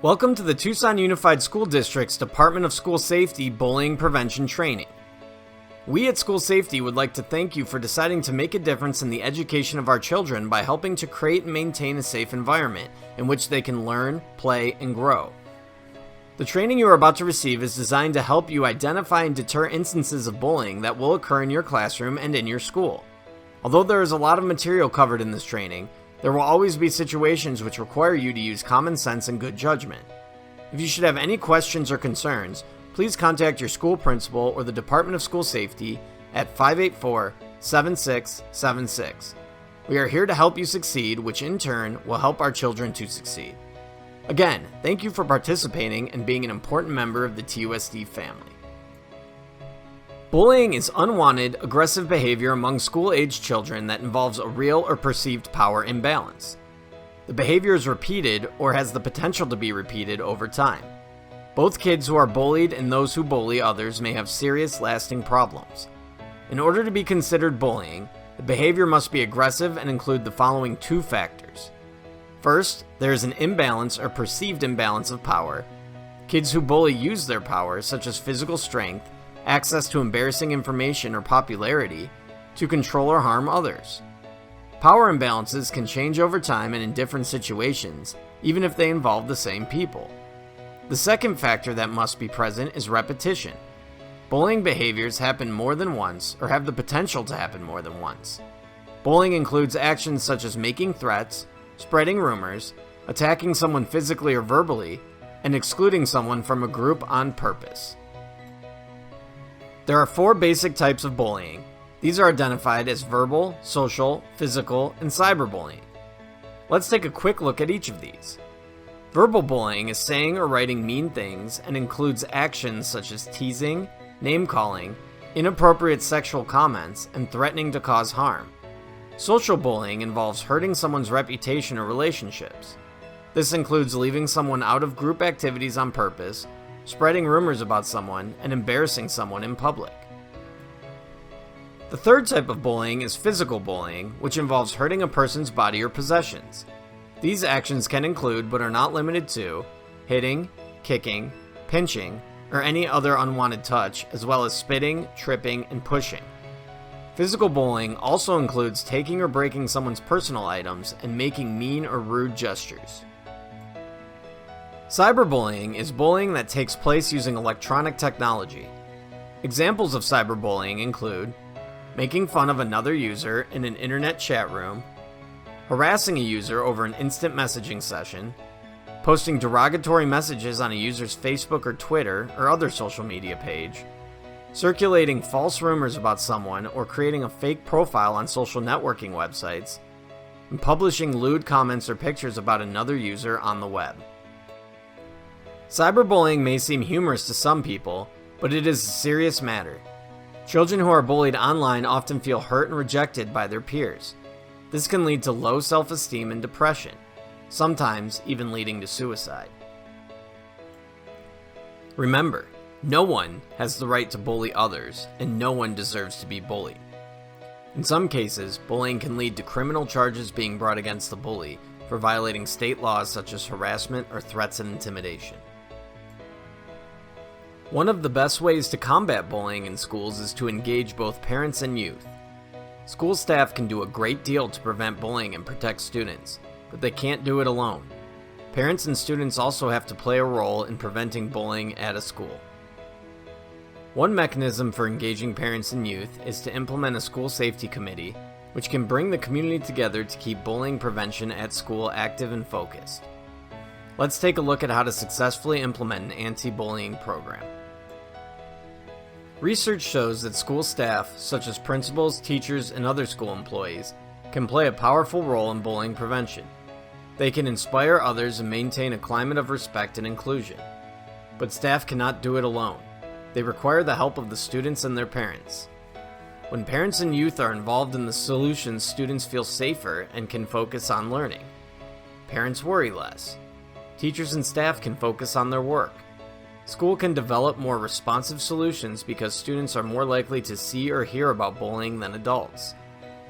Welcome to the Tucson Unified School District's Department of School Safety Bullying Prevention Training. We at School Safety would like to thank you for deciding to make a difference in the education of our children by helping to create and maintain a safe environment in which they can learn, play, and grow. The training you are about to receive is designed to help you identify and deter instances of bullying that will occur in your classroom and in your school. Although there is a lot of material covered in this training, there will always be situations which require you to use common sense and good judgment. If you should have any questions or concerns, please contact your school principal or the Department of School Safety at 584-7676. We are here to help you succeed, which in turn will help our children to succeed. Again, thank you for participating and being an important member of the TUSD family. Bullying is unwanted, aggressive behavior among school-aged children that involves a real or perceived power imbalance. The behavior is repeated or has the potential to be repeated over time. Both kids who are bullied and those who bully others may have serious, lasting problems. In order to be considered bullying, the behavior must be aggressive and include the following two factors. First, there is an imbalance or perceived imbalance of power. Kids who bully use their power, such as physical strength, access to embarrassing information, or popularity, to control or harm others. Power imbalances can change over time and in different situations, even if they involve the same people. The second factor that must be present is repetition. Bullying behaviors happen more than once or have the potential to happen more than once. Bullying includes actions such as making threats, spreading rumors, attacking someone physically or verbally, and excluding someone from a group on purpose. There are four basic types of bullying. These are identified as verbal, social, physical, and cyberbullying. Let's take a quick look at each of these. Verbal bullying is saying or writing mean things and includes actions such as teasing, name-calling, inappropriate sexual comments, and threatening to cause harm. Social bullying involves hurting someone's reputation or relationships. This includes leaving someone out of group activities on purpose, spreading rumors about someone, and embarrassing someone in public. The third type of bullying is physical bullying, which involves hurting a person's body or possessions. These actions can include, but are not limited to, hitting, kicking, pinching, or any other unwanted touch, as well as spitting, tripping, and pushing. Physical bullying also includes taking or breaking someone's personal items and making mean or rude gestures. Cyberbullying is bullying that takes place using electronic technology. Examples of cyberbullying include making fun of another user in an internet chat room, harassing a user over an instant messaging session, posting derogatory messages on a user's Facebook or Twitter or other social media page, circulating false rumors about someone or creating a fake profile on social networking websites, and publishing lewd comments or pictures about another user on the web. Cyberbullying may seem humorous to some people, but it is a serious matter. Children who are bullied online often feel hurt and rejected by their peers. This can lead to low self-esteem and depression, sometimes even leading to suicide. Remember, no one has the right to bully others, and no one deserves to be bullied. In some cases, bullying can lead to criminal charges being brought against the bully for violating state laws such as harassment or threats and intimidation. One of the best ways to combat bullying in schools is to engage both parents and youth. School staff can do a great deal to prevent bullying and protect students, but they can't do it alone. Parents and students also have to play a role in preventing bullying at a school. One mechanism for engaging parents and youth is to implement a school safety committee, which can bring the community together to keep bullying prevention at school active and focused. Let's take a look at how to successfully implement an anti-bullying program. Research shows that school staff, such as principals, teachers, and other school employees, can play a powerful role in bullying prevention. They can inspire others and maintain a climate of respect and inclusion. But staff cannot do it alone. They require the help of the students and their parents. When parents and youth are involved in the solutions, students feel safer and can focus on learning. Parents worry less. Teachers and staff can focus on their work. School can develop more responsive solutions because students are more likely to see or hear about bullying than adults.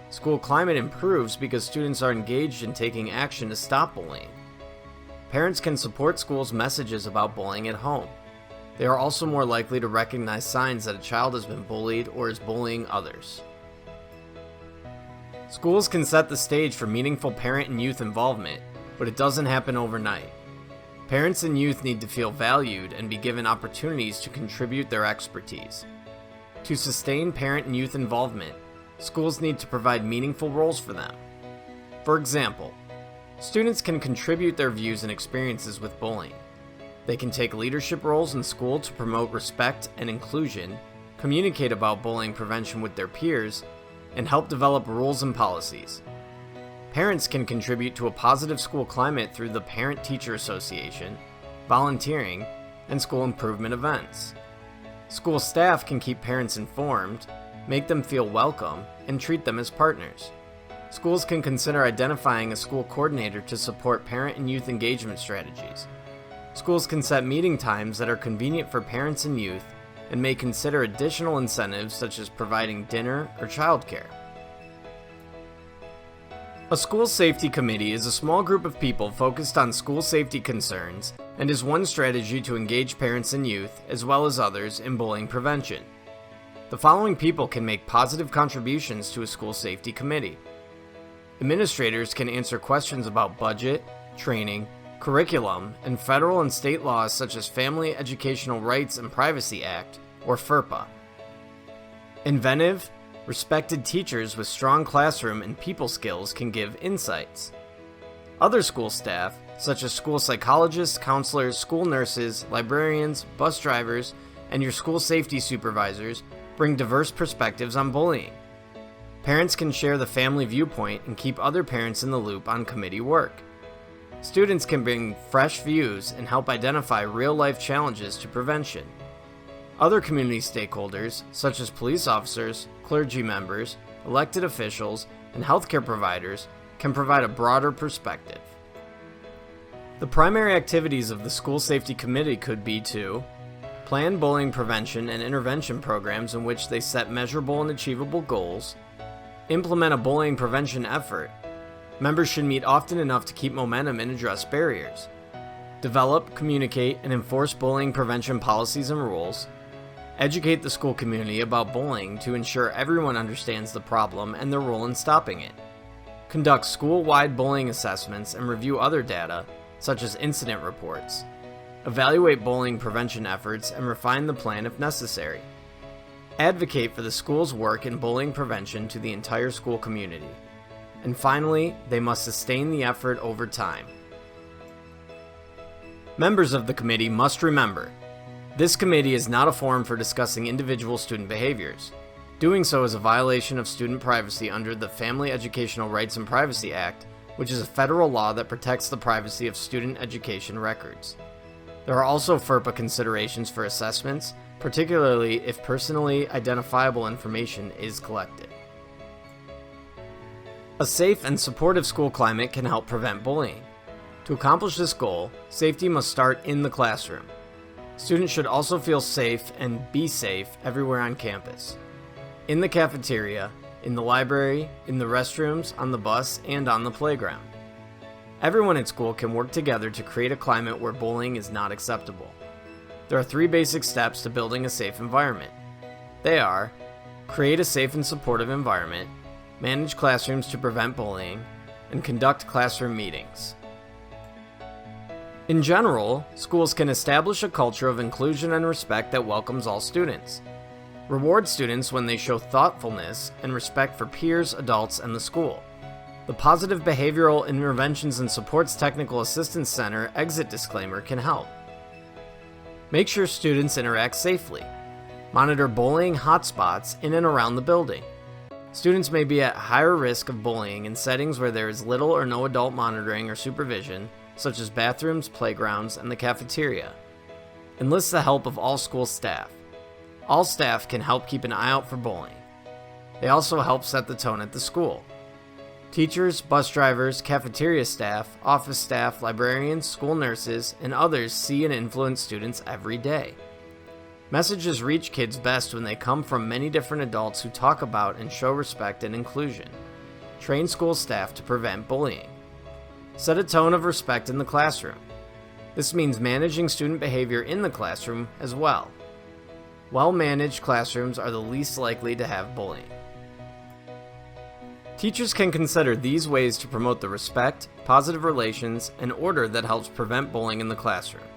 School climate improves because students are engaged in taking action to stop bullying. parents can support schools' messages about bullying at home. They are also more likely to recognize signs that a child has been bullied or is bullying others. Schools can set the stage for meaningful parent and youth involvement, but it doesn't happen overnight. Parents and youth need to feel valued and be given opportunities to contribute their expertise. To sustain parent and youth involvement, schools need to provide meaningful roles for them. For example, students can contribute their views and experiences with bullying. They can take leadership roles in school to promote respect and inclusion, communicate about bullying prevention with their peers, and help develop rules and policies. Parents can contribute to a positive school climate through the Parent-Teacher Association, volunteering, and school improvement events. School staff can keep parents informed, make them feel welcome, and treat them as partners. Schools can consider identifying a school coordinator to support parent and youth engagement strategies. Schools can set meeting times that are convenient for parents and youth and may consider additional incentives such as providing dinner or childcare. A school safety committee is a small group of people focused on school safety concerns and is one strategy to engage parents and youth, as well as others, in bullying prevention. The following people can make positive contributions to a school safety committee. Administrators can answer questions about budget, training, curriculum, and federal and state laws such as Family Educational Rights and Privacy Act, or FERPA. Inventive, respected teachers with strong classroom and people skills can give insights. Other school staff, such as school psychologists, counselors, school nurses, librarians, bus drivers, and your school safety supervisors, bring diverse perspectives on bullying. Parents can share the family viewpoint and keep other parents in the loop on committee work. Students can bring fresh views and help identify real-life challenges to prevention. Other community stakeholders, such as police officers, clergy members, elected officials, and healthcare providers, can provide a broader perspective. The primary activities of the School Safety Committee could be to plan bullying prevention and intervention programs in which they set measurable and achievable goals, implement a bullying prevention effort. Members should meet often enough to keep momentum and address barriers, develop, communicate, and enforce bullying prevention policies and rules, educate the school community about bullying to ensure everyone understands the problem and their role in stopping it, conduct school-wide bullying assessments and review other data, such as incident reports, evaluate bullying prevention efforts and refine the plan if necessary, advocate for the school's work in bullying prevention to the entire school community, and finally, they must sustain the effort over time. Members of the committee must remember, this committee is not a forum for discussing individual student behaviors. Doing so is a violation of student privacy under the Family Educational Rights and Privacy Act, which is a federal law that protects the privacy of student education records. There are also FERPA considerations for assessments, particularly if personally identifiable information is collected. A safe and supportive school climate can help prevent bullying. To accomplish this goal, safety must start in the classroom. Students should also feel safe and be safe everywhere on campus. In the cafeteria, in the library, in the restrooms, on the bus, and on the playground. Everyone at school can work together to create a climate where bullying is not acceptable. There are 3 basic steps to building a safe environment. They are: create a safe and supportive environment, manage classrooms to prevent bullying, and conduct classroom meetings. In general, schools can establish a culture of inclusion and respect that welcomes all students. Reward students when they show thoughtfulness and respect for peers, adults, and the school. The Positive Behavioral Interventions and Supports Technical Assistance Center exit disclaimer can help. Make sure students interact safely. Monitor bullying hotspots in and around the building. Students may be at higher risk of bullying in settings where there is little or no adult monitoring or supervision, such as bathrooms, playgrounds, and the cafeteria. Enlist the help of all school staff. All staff can help keep an eye out for bullying. They also help set the tone at the school. Teachers, bus drivers, cafeteria staff, office staff, librarians, school nurses, and others see and influence students every day. Messages reach kids best when they come from many different adults who talk about and show respect and inclusion. Train school staff to prevent bullying. Set a tone of respect in the classroom. This means managing student behavior in the classroom as well. Well-managed classrooms are the least likely to have bullying. Teachers can consider these ways to promote the respect, positive relations, and order that helps prevent bullying in the classroom.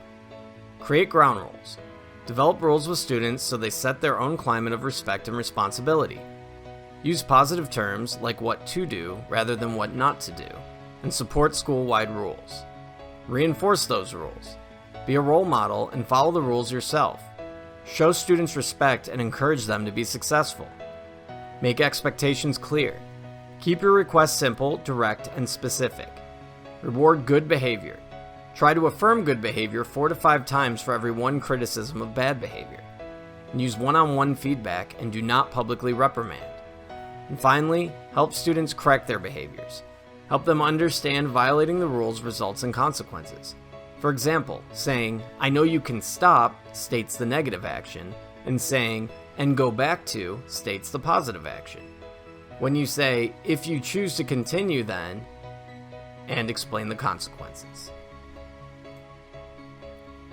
Create ground rules. Develop rules with students so they set their own climate of respect and responsibility. Use positive terms like what to do rather than what not to do, and support school-wide rules. Reinforce those rules. Be a role model and follow the rules yourself. Show students respect and encourage them to be successful. Make expectations clear. Keep your requests simple, direct, and specific. Reward good behavior. Try to affirm good behavior 4 to 5 times for every one criticism of bad behavior. And use one-on-one feedback and do not publicly reprimand. And finally, help students correct their behaviors. Help them understand violating the rules results in consequences. For example, saying, "I know you can stop" states the negative action, and saying, "and go back to" states the positive action. When you say, "if you choose to continue then," and explain the consequences.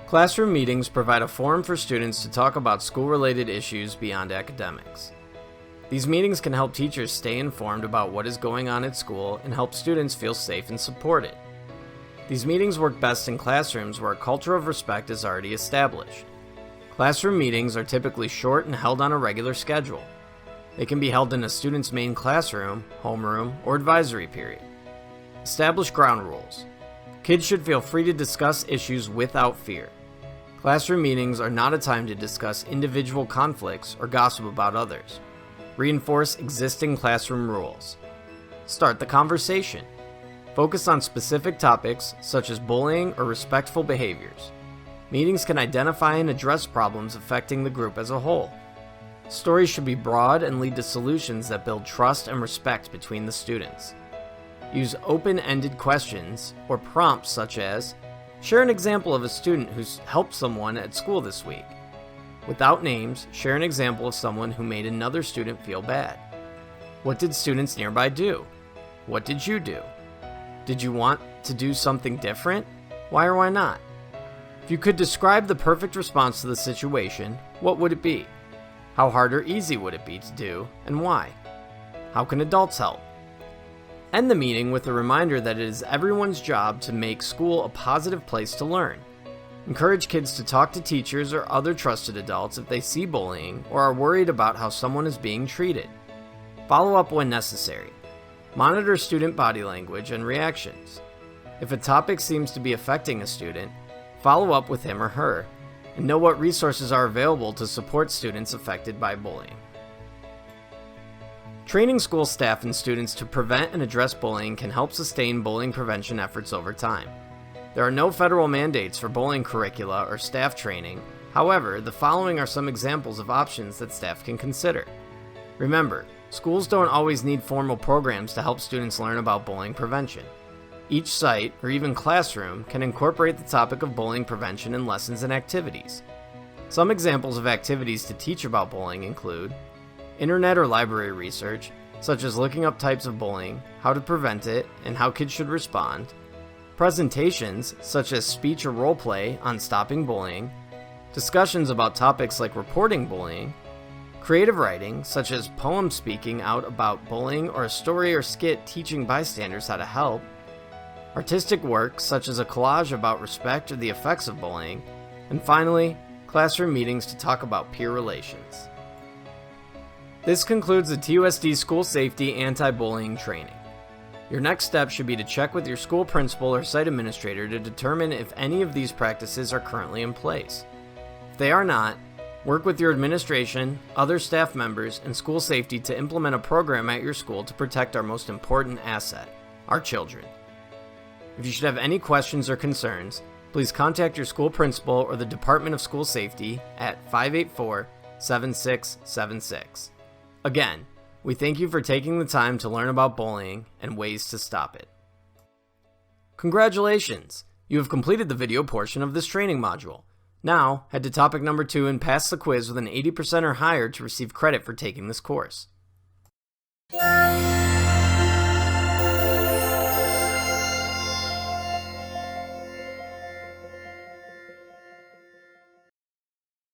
Classroom meetings provide a forum for students to talk about school-related issues beyond academics. These meetings can help teachers stay informed about what is going on at school and help students feel safe and supported. These meetings work best in classrooms where a culture of respect is already established. Classroom meetings are typically short and held on a regular schedule. They can be held in a student's main classroom, homeroom, or advisory period. Establish ground rules. Kids should feel free to discuss issues without fear. Classroom meetings are not a time to discuss individual conflicts or gossip about others. Reinforce existing classroom rules. Start the conversation. Focus on specific topics such as bullying or respectful behaviors. Meetings can identify and address problems affecting the group as a whole. Stories should be broad and lead to solutions that build trust and respect between the students. Use open-ended questions or prompts such as, share an example of a student who's helped someone at school this week. Without names, share an example of someone who made another student feel bad. What did students nearby do? What did you do? Did you want to do something different? Why or why not? If you could describe the perfect response to the situation, what would it be? How hard or easy would it be to do, and why? How can adults help? End the meeting with a reminder that it is everyone's job to make school a positive place to learn. Encourage kids to talk to teachers or other trusted adults if they see bullying or are worried about how someone is being treated. Follow up when necessary. Monitor student body language and reactions. If a topic seems to be affecting a student, follow up with him or her, and know what resources are available to support students affected by bullying. Training school staff and students to prevent and address bullying can help sustain bullying prevention efforts over time. There are no federal mandates for bullying curricula or staff training. However, the following are some examples of options that staff can consider. Remember, schools don't always need formal programs to help students learn about bullying prevention. Each site, or even classroom, can incorporate the topic of bullying prevention in lessons and activities. Some examples of activities to teach about bullying include internet or library research, such as looking up types of bullying, how to prevent it, and how kids should respond, presentations, such as speech or role play on stopping bullying, discussions about topics like reporting bullying, creative writing, such as poem speaking out about bullying or a story or skit teaching bystanders how to help, artistic work, such as a collage about respect or the effects of bullying, and finally, classroom meetings to talk about peer relations. This concludes the TUSD School Safety Anti-Bullying Training. Your next step should be to check with your school principal or site administrator to determine if any of these practices are currently in place. If they are not, work with your administration, other staff members, and school safety to implement a program at your school to protect our most important asset, our children. If you should have any questions or concerns, please contact your school principal or the Department of School Safety at 584-7676. Again, we thank you for taking the time to learn about bullying and ways to stop it. Congratulations! You have completed the video portion of this training module. Now, head to topic number 2 and pass the quiz with an 80% or higher to receive credit for taking this course.